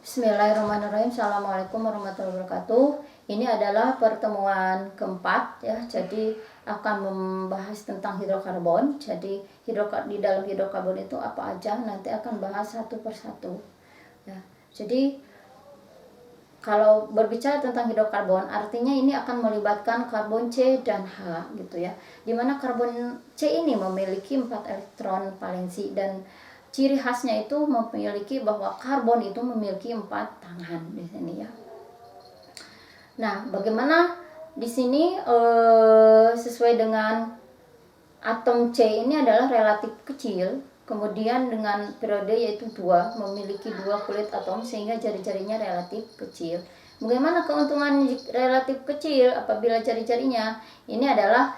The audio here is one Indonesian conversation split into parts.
Bismillahirrahmanirrahim. Assalamualaikum warahmatullahi wabarakatuh. Ini adalah pertemuan keempat ya. Jadi akan membahas tentang hidrokarbon. Jadi di dalam hidrokarbon itu apa aja, nanti akan bahas satu persatu. Ya. Jadi kalau berbicara tentang hidrokarbon, artinya ini akan melibatkan karbon C dan H gitu ya. Dimana karbon C ini memiliki 4 elektron valensi dan ciri khasnya itu memiliki bahwa karbon itu memiliki 4 tangan di sini ya. Nah, bagaimana di sini sesuai dengan atom C ini adalah relatif kecil, kemudian dengan periode yaitu 2, memiliki 2 kulit atom sehingga jari-jarinya relatif kecil. Bagaimana keuntungan relatif kecil apabila jari-jarinya? Ini adalah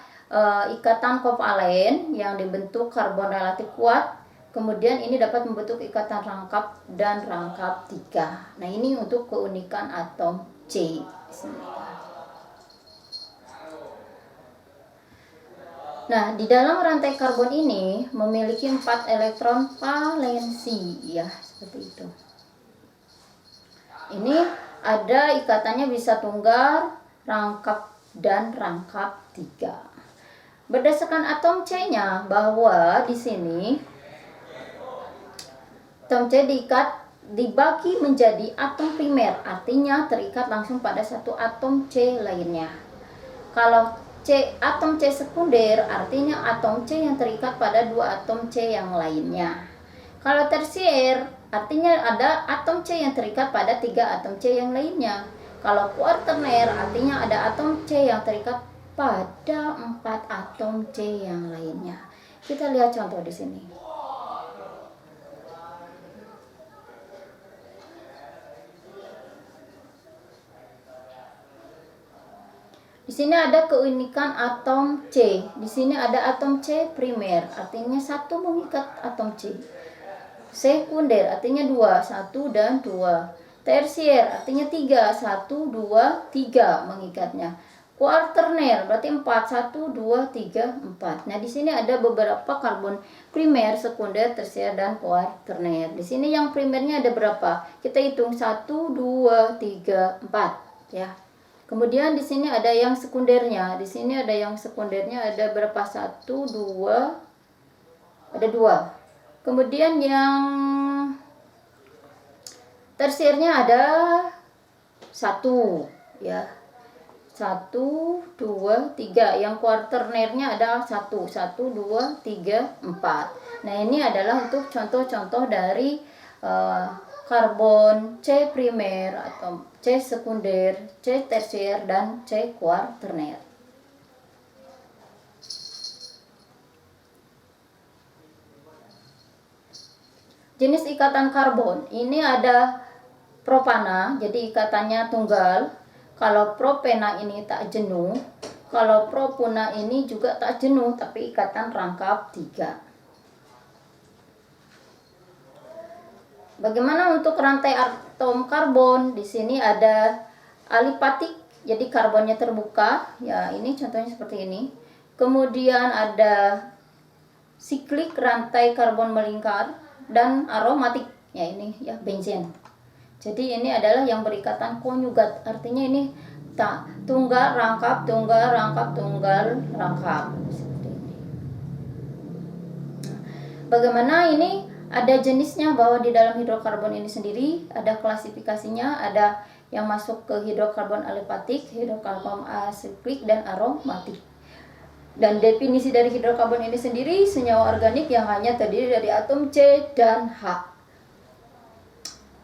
ikatan kovalen yang dibentuk karbon relatif kuat. Kemudian ini dapat membentuk ikatan rangkap dan rangkap 3. Nah, ini untuk keunikan atom C. Nah, di dalam rantai karbon ini memiliki 4 elektron valensi ya, seperti itu. Ini ada ikatannya bisa tunggal, rangkap dan rangkap 3. Berdasarkan atom C-nya bahwa di sini atom C dibagi menjadi atom primer, artinya terikat langsung pada satu atom C lainnya. Kalau atom C sekunder, artinya atom C yang terikat pada 2 atom C yang lainnya. Kalau tersier, artinya ada atom C yang terikat pada 3 atom C yang lainnya. Kalau kuarterner, artinya ada atom C yang terikat pada 4 atom C yang lainnya. Kita lihat contoh di sini. Di sini ada keunikan atom C. Di sini ada atom C primer, artinya 1 mengikat atom C. Sekunder artinya 2, 1 dan 2. Tersier artinya 3, 1, 2, 3 mengikatnya. Kuarterner berarti 4, 1, 2, 3, 4. Nah, di sini ada beberapa karbon primer, sekunder, tersier dan kuarterner. Di sini yang primernya ada berapa? Kita hitung 1, 2, 3, 4 ya. Kemudian di sini ada yang sekundernya. Di sini ada yang sekundernya ada berapa? 1, 2, ada 2. Kemudian yang tersiernya ada 1 ya. 1, 2, 3. Yang kuarternernya ada 1, 1, 2, 3, 4. Nah, ini adalah untuk contoh-contoh dari karbon C primer atau C sekunder, C tersier, dan C kuarterner. Jenis ikatan karbon, ini ada propana, jadi ikatannya tunggal. Kalau propena ini tak jenuh, kalau propuna ini juga tak jenuh, tapi ikatan rangkap 3. Bagaimana untuk rantai atom karbon? Di sini ada alipatik, jadi karbonnya terbuka. Ya, ini contohnya seperti ini. Kemudian ada siklik, rantai karbon melingkar, dan aromatik. Ya, ini ya benzen. Jadi ini adalah yang berikatan konjugat. Artinya ini tunggal rangkap, tunggal rangkap, tunggal rangkap. Seperti ini. Bagaimana ini? Ada jenisnya, bahwa di dalam hidrokarbon ini sendiri ada klasifikasinya, ada yang masuk ke hidrokarbon alipatik, hidrokarbon asiklik, dan aromatik. Dan definisi dari hidrokarbon ini sendiri, senyawa organik yang hanya terdiri dari atom C dan H.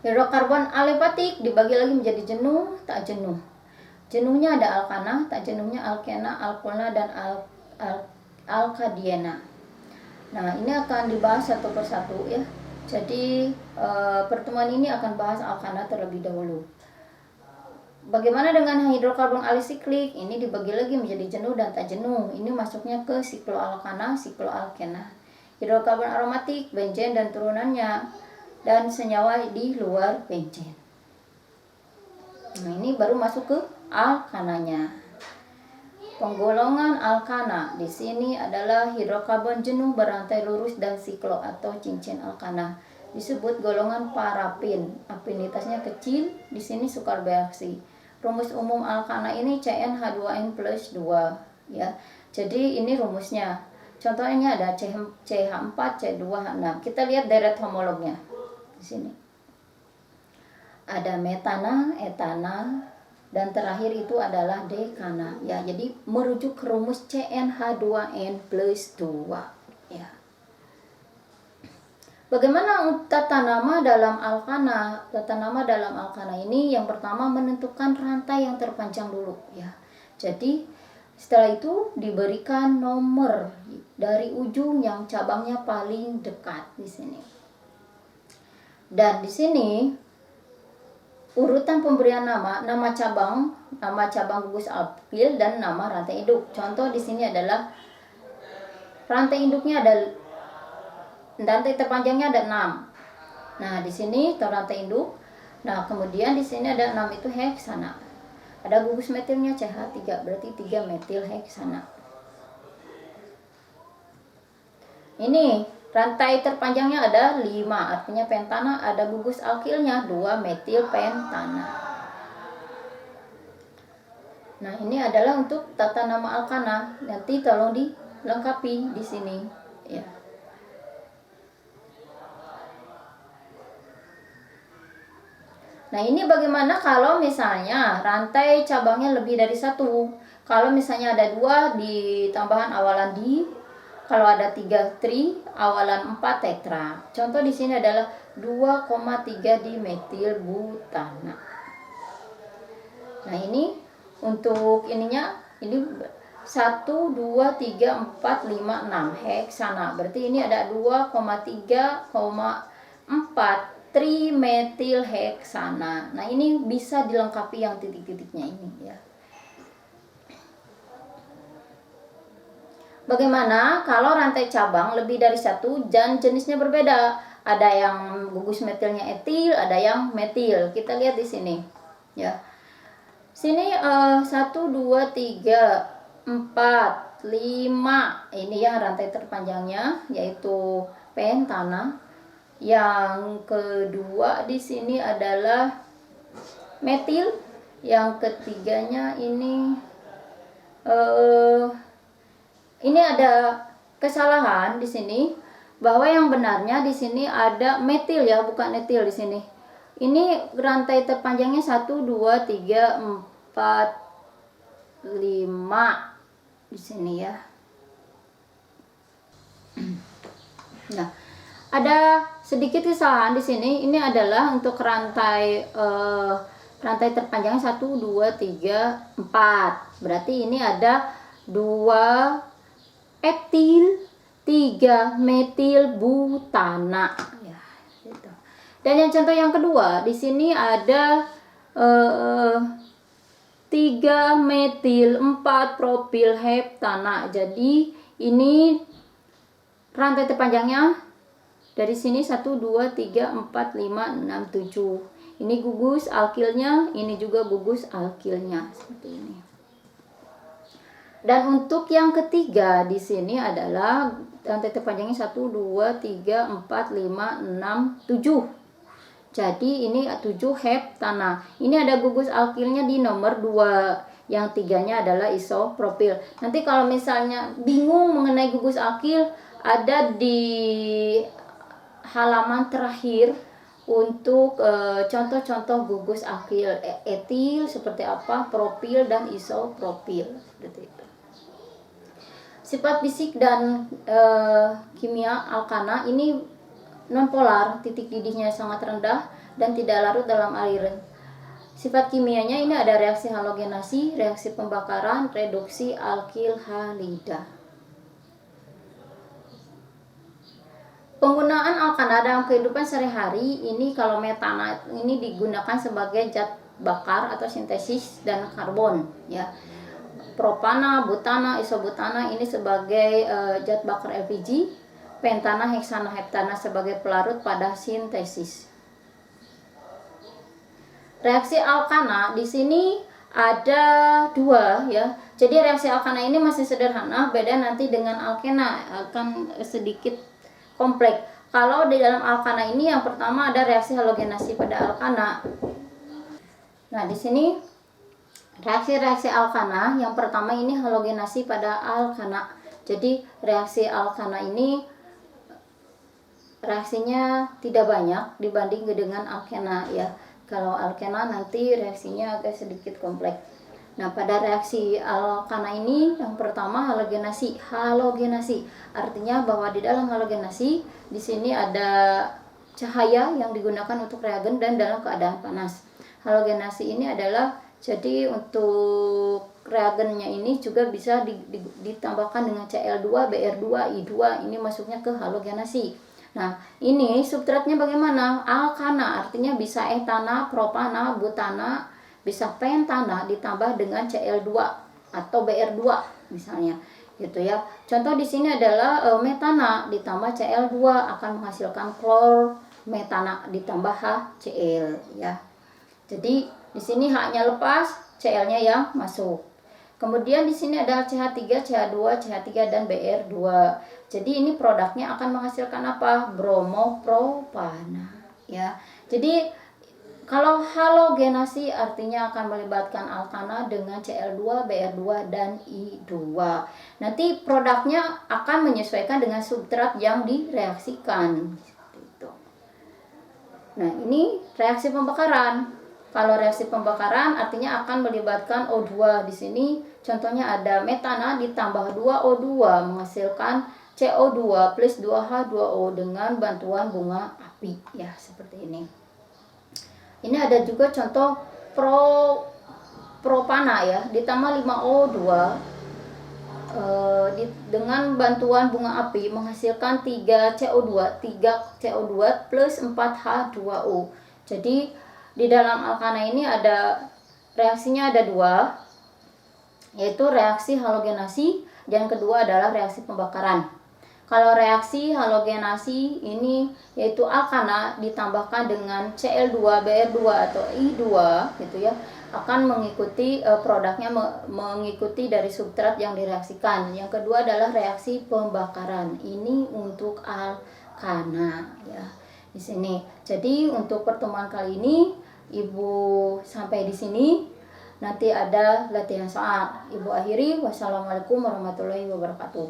Hidrokarbon alipatik dibagi lagi menjadi jenuh, tak jenuh. Jenuhnya ada alkana, tak jenuhnya alkena, alkoholna, dan alkadiena. Nah, ini akan dibahas satu persatu ya. Jadi pertemuan ini akan bahas alkana terlebih dahulu. Bagaimana dengan hidrokarbon alisiklik? Ini dibagi lagi menjadi jenuh dan tak jenuh. Ini masuknya ke sikloalkana, sikloalkena. Hidrokarbon aromatik, benzen dan turunannya, dan senyawa di luar benzen. Nah, ini baru masuk ke alkananya. Penggolongan alkana di sini adalah hidrokarbon jenuh berantai lurus dan siklo atau cincin alkana. disebut golongan parafin. Afinitasnya kecil, di sini sukar bereaksi. Rumus umum alkana ini CnH2n plus 2 ya. Jadi ini rumusnya. Contohnya ada CH4, C2H6. Kita lihat deret homolognya di sini. Ada metana, etana, dan terakhir itu adalah dekana ya. Jadi merujuk ke rumus CnH2n plus 2 ya. Bagaimana tata nama dalam alkana? Tata nama dalam alkana ini yang pertama menentukan rantai yang terpanjang dulu ya. Jadi setelah itu diberikan nomor dari ujung yang cabangnya paling dekat di sini. Dan di sini urutan pemberian nama cabang gugus alkil dan nama rantai induk. Contoh di sini adalah rantai induknya ada, rantai terpanjangnya ada 6. Nah, di sini rantai induk. Nah, kemudian di sini ada 6 itu heksana. Ada gugus metilnya CH3, berarti 3 metil heksana. Ini rantai terpanjangnya ada 5, artinya pentana. Ada gugus alkilnya 2 metil pentana. Nah, ini adalah untuk tata nama alkana. Nanti tolong dilengkapi di sini ya. Nah, ini bagaimana kalau misalnya rantai cabangnya lebih dari 1? Kalau misalnya ada 2 di tambahan awalan di, kalau ada 3 tri, awalan 4 tetra. Contoh di sini adalah 2,3 dimetil butana. Nah, ini untuk ininya, ini 1, 2, 3, 4, 5, 6 heksana. Berarti ini ada 2,3,4 trimetil heksana. Nah, ini bisa dilengkapi yang titik-titiknya ini ya. Bagaimana kalau rantai cabang lebih dari 1 dan jenisnya berbeda? Ada yang gugus metilnya etil, ada yang metil. Kita lihat di sini ya. Sini 1, 2, 3, 4, 5. Ini ya rantai terpanjangnya, yaitu pentana. Yang kedua di sini adalah metil. Yang ketiganya ini ada kesalahan di sini, bahwa yang benarnya di sini ada metil ya, bukan etil di sini. Ini rantai terpanjangnya 1, 2, 3, 4, 5 di sini ya. Nah, ada sedikit kesalahan di sini. Ini adalah untuk rantai terpanjangnya 1, 2, 3, 4. Berarti ini ada 2 etil, 3 metil butana ya, gitu. Dan yang contoh yang kedua di sini ada 3 metil 4 propil heptana. Jadi ini rantai terpanjangnya dari sini 1, 2, 3, 4, 5, 6, 7. Ini gugus alkilnya, ini juga gugus alkilnya seperti ini. Dan untuk yang ketiga di sini adalah rantai terpanjangnya 1, 2, 3, 4, 5, 6, 7. Jadi ini 7 heptana. Ini ada gugus alkilnya di nomor 2. Yang tiganya adalah isopropil. Nanti kalau misalnya bingung mengenai gugus alkil, ada di halaman terakhir untuk contoh-contoh gugus alkil etil seperti apa, propil dan isopropil seperti itu. Sifat fisik dan kimia alkana ini nonpolar, titik didihnya sangat rendah dan tidak larut dalam air. Sifat kimianya ini ada reaksi halogenasi, reaksi pembakaran, reduksi alkil halida. Penggunaan alkana dalam kehidupan sehari-hari ini, kalau metana ini digunakan sebagai zat bakar atau sintesis dan karbon ya. Propana, butana, isobutana ini sebagai zat bakar LPG. Pentana, heksana, heptana sebagai pelarut pada sintesis. Reaksi alkana di sini ada 2 ya. Jadi reaksi alkana ini masih sederhana, beda nanti dengan alkena akan sedikit kompleks. Kalau di dalam alkana ini yang pertama ada reaksi halogenasi pada alkana. Nah, di sini reaksi-reaksi alkana yang pertama ini halogenasi pada alkana. Jadi reaksi alkana ini reaksinya tidak banyak dibanding dengan alkena ya. Kalau alkena nanti reaksinya agak sedikit kompleks. Nah, pada reaksi alkana ini yang pertama halogenasi. Halogenasi artinya bahwa di dalam halogenasi di sini ada cahaya yang digunakan untuk reagen dan dalam keadaan panas. Halogenasi ini adalah jadi untuk reagennya ini juga bisa ditambahkan dengan Cl2, Br2, I2, ini masuknya ke halogenasi. Nah, ini substratnya bagaimana? Alkana artinya bisa etana, propana, butana, bisa pentana ditambah dengan Cl2 atau Br2 misalnya. Gitu ya. Contoh di sini adalah metana ditambah Cl2 akan menghasilkan klor metana ditambah HCl ya. Jadi di sini H-nya lepas, Cl-nya yang masuk. Kemudian di sini ada CH3, CH2, CH3 dan Br2. Jadi ini produknya akan menghasilkan apa? Bromopropana ya. Jadi kalau halogenasi artinya akan melibatkan alkana dengan Cl2, Br2 dan I2. Nanti produknya akan menyesuaikan dengan substrat yang direaksikan. Nah, ini reaksi pembakaran. Kalau reaksi pembakaran artinya akan melibatkan O2 di sini. Contohnya ada metana ditambah 2O2 menghasilkan CO2 plus 2H2O dengan bantuan bunga api ya, seperti ini. Ini ada juga contoh propana ya, ditambah 5O2 dengan bantuan bunga api menghasilkan 3CO2 plus 4H2O. Jadi di dalam alkana ini ada reaksinya ada dua, yaitu reaksi halogenasi dan kedua adalah reaksi pembakaran. Kalau reaksi halogenasi ini yaitu alkana ditambahkan dengan Cl2, Br2 atau I2 gitu ya, akan mengikuti produknya mengikuti dari substrat yang direaksikan. Yang kedua adalah reaksi pembakaran. Ini untuk alkana ya. Di sini. Jadi untuk pertemuan kali ini Ibu sampai di sini. Nanti ada latihan soal. Ibu akhiri. Wassalamualaikum warahmatullahi wabarakatuh.